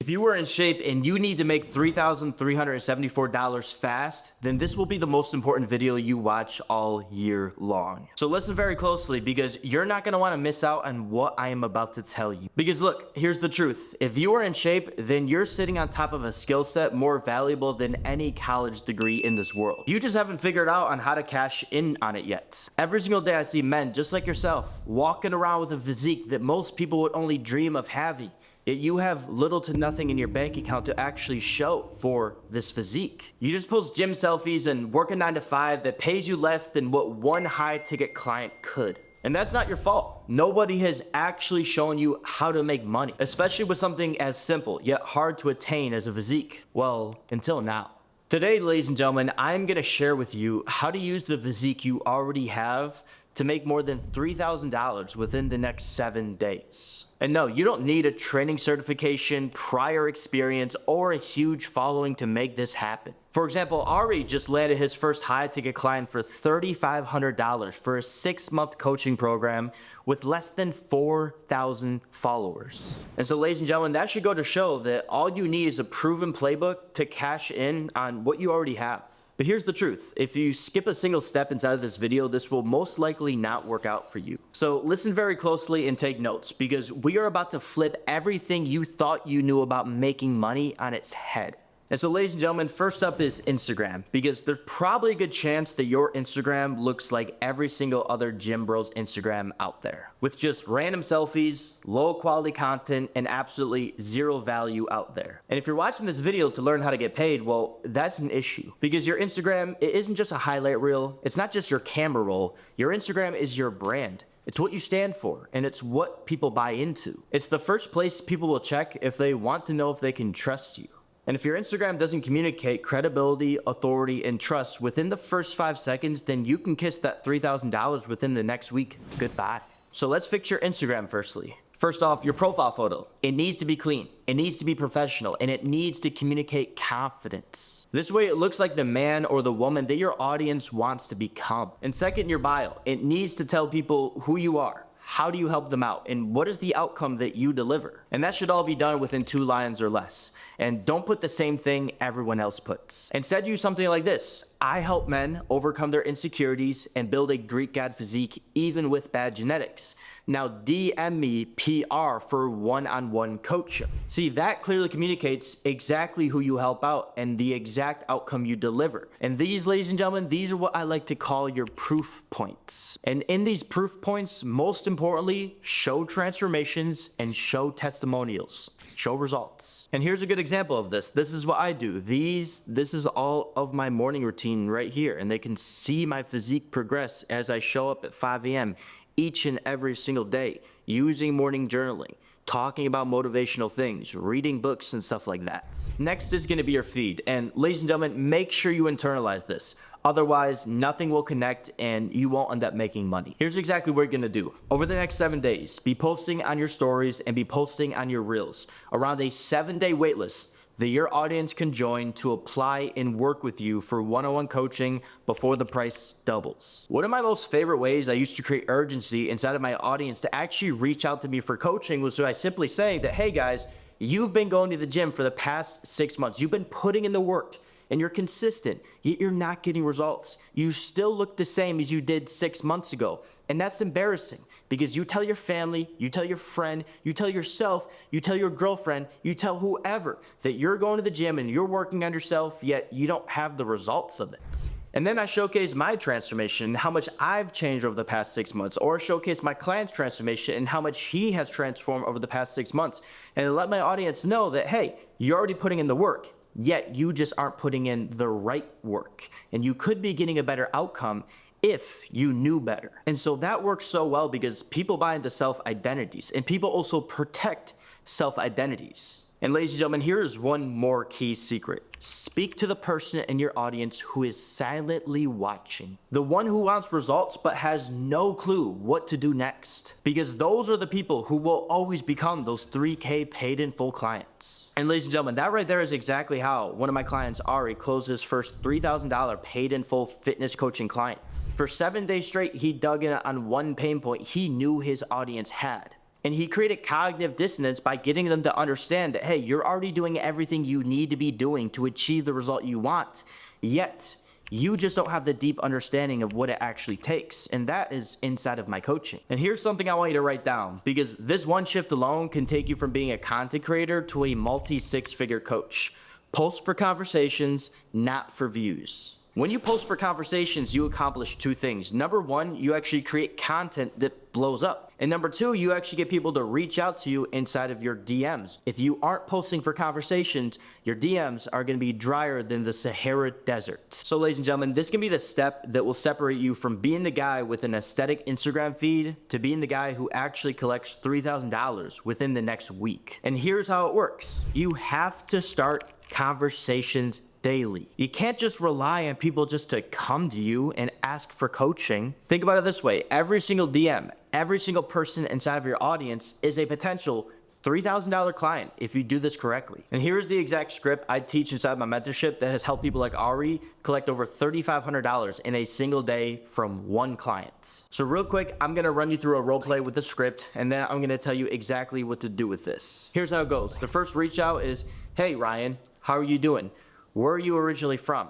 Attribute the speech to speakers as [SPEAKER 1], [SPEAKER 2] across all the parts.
[SPEAKER 1] If you were in shape and you need to make $3,374 fast, then this will be the most important video you watch all year long. So listen very closely because you're not gonna wanna miss out on what I am about to tell you. Because look, here's the truth. If you are in shape, then you're sitting on top of a skill set more valuable than any college degree in this world. You just haven't figured out on how to cash in on it yet. Every single day I see men just like yourself walking around with a physique that most people would only dream of having. Yet you have little to nothing in your bank account to actually show for this physique. You just post gym selfies and work a 9 to 5 that pays you less than what one high ticket client could. And that's not your fault. Nobody has actually shown you how to make money, especially with something as simple yet hard to attain as a physique. Well, until now. Today, ladies and gentlemen, I'm gonna share with you how to use the physique you already have to make more than $3,000 within the next 7 days. And no, you don't need a training certification, prior experience, or a huge following to make this happen. For example, Ari just landed his first high ticket client for $3,500 for a 6-month coaching program with less than 4,000 followers. And so, ladies and gentlemen, that should go to show that all you need is a proven playbook to cash in on what you already have. But here's the truth. If you skip a single step inside of this video, this will most likely not work out for you. So listen very closely and take notes because we are about to flip everything you thought you knew about making money on its head. And so, ladies and gentlemen, first up is Instagram, because there's probably a good chance that your Instagram looks like every single other gym bro's Instagram out there, with just random selfies, low quality content, and absolutely zero value out there. And if you're watching this video to learn how to get paid, well, that's an issue, because your Instagram, it isn't just a highlight reel, it's not just your camera roll, your Instagram is your brand. It's what you stand for, and it's what people buy into. It's the first place people will check if they want to know if they can trust you. And if your Instagram doesn't communicate credibility, authority, and trust within the first 5 seconds, then you can kiss that $3,000 within the next week goodbye. So let's fix your Instagram firstly. First off, your profile photo. It needs to be clean, it needs to be professional, and it needs to communicate confidence. This way it looks like the man or the woman that your audience wants to become. And second, your bio. It needs to tell people who you are. How do you help them out? And what is the outcome that you deliver? And that should all be done within 2 lines or less. And don't put the same thing everyone else puts. Instead, use something like this. I help men overcome their insecurities and build a Greek god physique even with bad genetics. Now DM me PR for one-on-one coaching. See, that clearly communicates exactly who you help out and the exact outcome you deliver. And these, ladies and gentlemen, these are what I like to call your proof points. And in these proof points, most importantly, show transformations and show testimonials. Show results. And here's a good example of this. This is what I do. This is all of my morning routine right here, and they can see my physique progress as I show up at 5 a.m. each and every single day, using morning journaling, talking about motivational things, reading books and stuff like that. Next is gonna be your feed. And ladies and gentlemen, make sure you internalize this. Otherwise, nothing will connect and you won't end up making money. Here's exactly what you're gonna do. Over the next 7 days, be posting on your stories and be posting on your reels around a 7-day waitlist that your audience can join to apply and work with you for one-on-one coaching before the price doubles. One of my most favorite ways I used to create urgency inside of my audience to actually reach out to me for coaching was by simply saying that, hey guys, you've been going to the gym for the past 6 months. You've been putting in the work and you're consistent, yet you're not getting results. You still look the same as you did 6 months ago. And that's embarrassing because you tell your family, you tell your friend, you tell yourself, you tell your girlfriend, you tell whoever that you're going to the gym and you're working on yourself, yet you don't have the results of it. And then I showcase my transformation and how much I've changed over the past 6 months, or showcase my client's transformation and how much he has transformed over the past 6 months, and let my audience know that, hey, you're already putting in the work, yet you just aren't putting in the right work. And you could be getting a better outcome if you knew better. And so that works so well because people buy into self-identities and people also protect self-identities. And ladies and gentlemen, here is one more key secret. Speak to the person in your audience who is silently watching. The one who wants results but has no clue what to do next. Because those are the people who will always become those 3K paid in full clients. And ladies and gentlemen, that right there is exactly how one of my clients, Ari, closed his first $3,000 paid in full fitness coaching clients. For 7 days straight, he dug in on one pain point he knew his audience had. And he created cognitive dissonance by getting them to understand that, hey, you're already doing everything you need to be doing to achieve the result you want, yet you just don't have the deep understanding of what it actually takes. And that is inside of my coaching. And here's something I want you to write down, because this one shift alone can take you from being a content creator to a multi-six-figure coach. Post for conversations, not for views. When you post for conversations, you accomplish two things. Number one, you actually create content that blows up. And number two, you actually get people to reach out to you inside of your DMs. If you aren't posting for conversations, your DMs are gonna be drier than the Sahara Desert. So ladies and gentlemen, this can be the step that will separate you from being the guy with an aesthetic Instagram feed to being the guy who actually collects $3,000 within the next week. And here's how it works. You have to start conversations daily. You can't just rely on people just to come to you and ask for coaching. Think about it this way. Every single DM, every single person inside of your audience is a potential $3,000 client if you do this correctly. And here's the exact script I teach inside my mentorship that has helped people like Ari collect over $3,500 in a single day from one client. So real quick, I'm gonna run you through a role play with the script, and then I'm gonna tell you exactly what to do with this. Here's how it goes. The first reach out is, hey Ryan, how are you doing? Where are you originally from?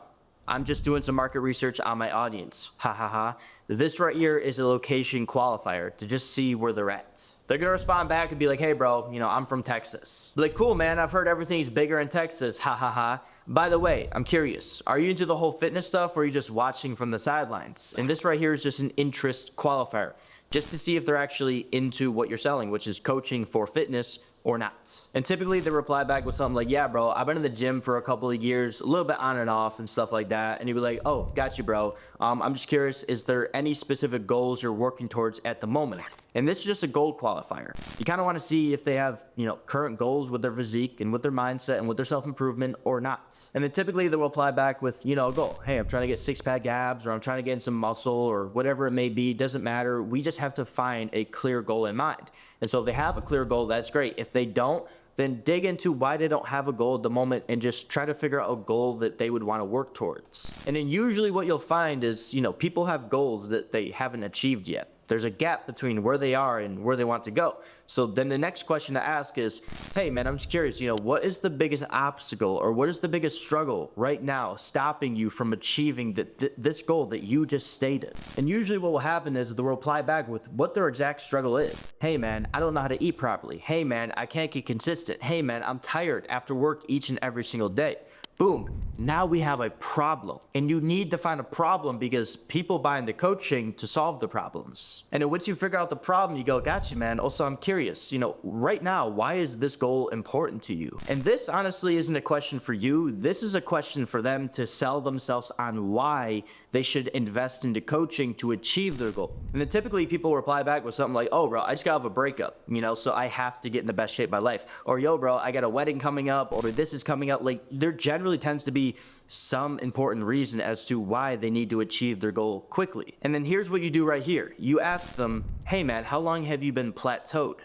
[SPEAKER 1] I'm just doing some market research on my audience. Ha ha ha. This right here is a location qualifier to just see where they're at. They're gonna respond back and be like, hey bro, I'm from Texas. Be like, cool man, I've heard everything's bigger in Texas, ha ha ha. By the way, I'm curious, are you into the whole fitness stuff or are you just watching from the sidelines? And this right here is just an interest qualifier, just to see if they're actually into what you're selling, which is coaching for fitness or not. And typically they reply back with something like, yeah, bro, I've been in the gym for a couple of years, a little bit on and off and stuff like that. And you'd be like, oh, got you, bro. I'm just curious, is there any specific goals you're working towards at the moment? And this is just a goal qualifier. You kind of want to see if they have, current goals with their physique and with their mindset and with their self-improvement or not. And then typically they'll reply back with, a goal. Hey, I'm trying to get six-pack abs, or I'm trying to get in some muscle, or whatever it may be. Doesn't matter. We just have to find a clear goal in mind. And so if they have a clear goal, that's great. If they don't, then dig into why they don't have a goal at the moment and just try to figure out a goal that they would want to work towards. And then usually what you'll find is, people have goals that they haven't achieved yet. There's a gap between where they are and where they want to go. So then the next question to ask is, hey man, I'm just curious, what is the biggest obstacle or what is the biggest struggle right now stopping you from achieving this goal that you just stated? And usually what will happen is they'll reply back with what their exact struggle is. Hey man, I don't know how to eat properly. Hey man, I can't get consistent. Hey man, I'm tired after work each and every single day. Boom, now we have a problem. And you need to find a problem because people buy into coaching to solve the problems. And then once you figure out the problem, you go, gotcha, man. Also, I'm curious, right now, why is this goal important to you? And this honestly isn't a question for you. This is a question for them to sell themselves on why they should invest into coaching to achieve their goal. And then typically people reply back with something like, oh, bro, I just got off a breakup, so I have to get in the best shape of my life. Or, yo, bro, I got a wedding coming up, or this is coming up. Like, there generally tends to be some important reason as to why they need to achieve their goal quickly. And then here's what you do right here. You ask them, hey man, how long have you been plateaued?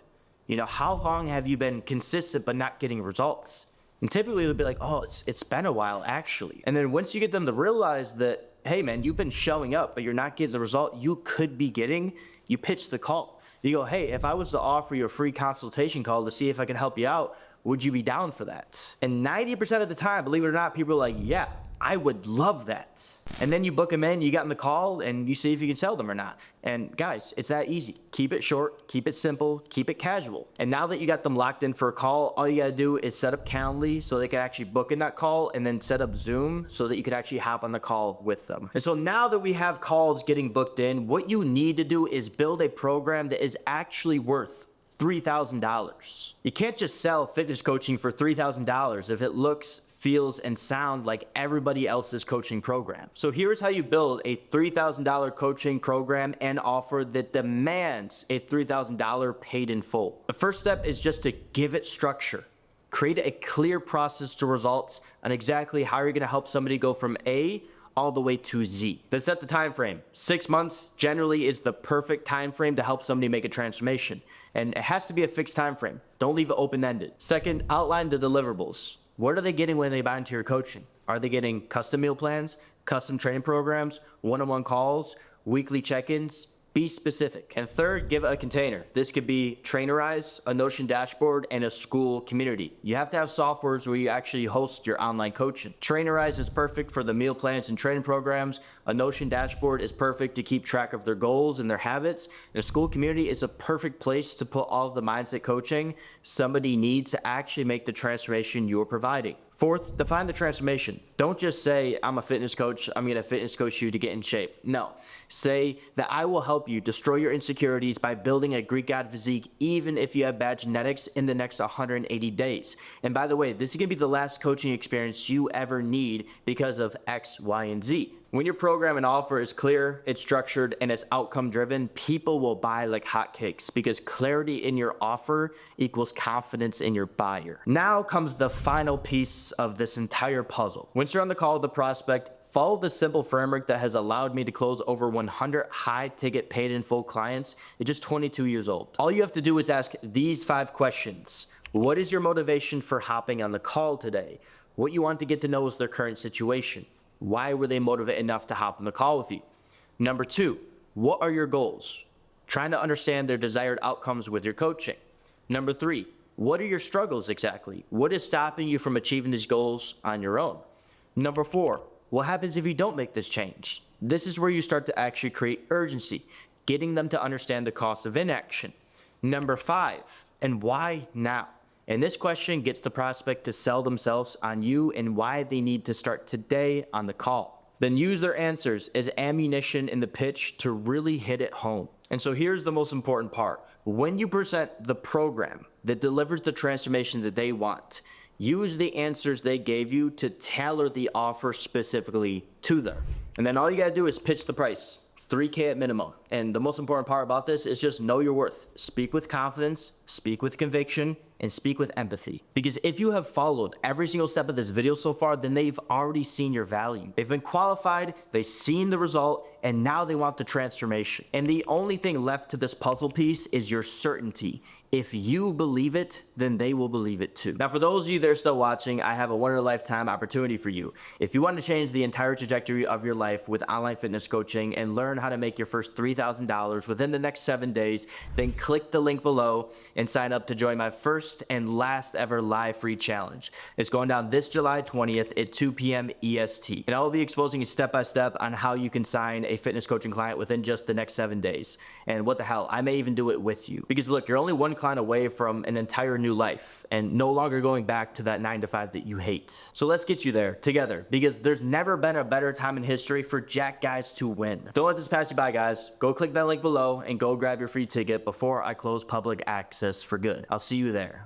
[SPEAKER 1] How long have you been consistent but not getting results? And typically they'll be like, oh, it's been a while actually. And then once you get them to realize that, hey man, you've been showing up but you're not getting the result you could be getting, you pitch the call. You go, hey, if I was to offer you a free consultation call to see if I can help you out, would you be down for that? And 90% of the time, believe it or not, people are like, yeah, I would love that. And then you book them in, you got in the call, and you see if you can sell them or not. And guys, it's that easy. Keep it short, keep it simple, keep it casual. And now that you got them locked in for a call, all you gotta do is set up Calendly so they can actually book in that call, and then set up Zoom so that you could actually hop on the call with them. And so now that we have calls getting booked in, what you need to do is build a program that is actually worth $3,000. You can't just sell fitness coaching for $3,000 if it looks, feels, and sounds like everybody else's coaching program. So here's how you build a $3,000 coaching program and offer that demands a $3,000 paid in full. The first step is just to give it structure. Create a clear process to results on exactly how you're gonna help somebody go from A all the way to Z. Then set the time frame. 6 months generally is the perfect time frame to help somebody make a transformation. And it has to be a fixed time frame. Don't leave it open-ended. Second, outline the deliverables. What are they getting when they buy into your coaching? Are they getting custom meal plans, custom training programs, one-on-one calls, weekly check-ins, Be specific. And third, give a container. This could be Trainerize, a Notion dashboard, and a school community. You have to have softwares where you actually host your online coaching. Trainerize is perfect for the meal plans and training programs. A Notion dashboard is perfect to keep track of their goals and their habits. And a school community is a perfect place to put all of the mindset coaching somebody needs to actually make the transformation you're providing. Fourth, define the transformation. Don't just say, I'm a fitness coach, I'm gonna fitness coach you to get in shape. No, say that I will help you destroy your insecurities by building a Greek god physique, even if you have bad genetics, in the next 180 days. And by the way, this is gonna be the last coaching experience you ever need because of X, Y, and Z. When your program and offer is clear, it's structured, and it's outcome driven, people will buy like hotcakes because clarity in your offer equals confidence in your buyer. Now comes the final piece of this entire puzzle. Once you're on the call with the prospect, follow the simple framework that has allowed me to close over 100 high-ticket paid-in-full clients at just 22 years old. All you have to do is ask these 5 questions. What is your motivation for hopping on the call today? What you want to get to know is their current situation. Why were they motivated enough to hop on the call with you? Number 2, what are your goals? Trying to understand their desired outcomes with your coaching. Number 3, what are your struggles exactly? What is stopping you from achieving these goals on your own? Number 4, what happens if you don't make this change? This is where you start to actually create urgency, getting them to understand the cost of inaction. Number 5, and why now? And this question gets the prospect to sell themselves on you and why they need to start today on the call. Then use their answers as ammunition in the pitch to really hit it home. And so here's the most important part. When you present the program that delivers the transformation that they want, use the answers they gave you to tailor the offer specifically to them. And then all you gotta do is pitch the price. $3K at minimum. And the most important part about this is just know your worth. Speak with confidence, speak with conviction, and speak with empathy. Because if you have followed every single step of this video so far, then they've already seen your value. They've been qualified, they've seen the result, and now they want the transformation. And the only thing left to this puzzle piece is your certainty. If you believe it, then they will believe it too. Now, for those of you that are still watching, I have a one-in-a-lifetime opportunity for you. If you want to change the entire trajectory of your life with online fitness coaching and learn how to make your first $3,000 within the next 7 days, then click the link below and sign up to join my first and last ever live free challenge. It's going down this July 20th at 2 p.m. EST. And I will be exposing you step-by-step on how you can sign a fitness coaching client within just the next 7 days. And what the hell, I may even do it with you. Because look, you're only one client away from an entire new life and no longer going back to that 9 to 5 that you hate. So let's get you there together, because there's never been a better time in history for Jack guys to win. Don't let this pass you by, guys. Go click that link below and go grab your free ticket before I close public access for good. I'll see you there.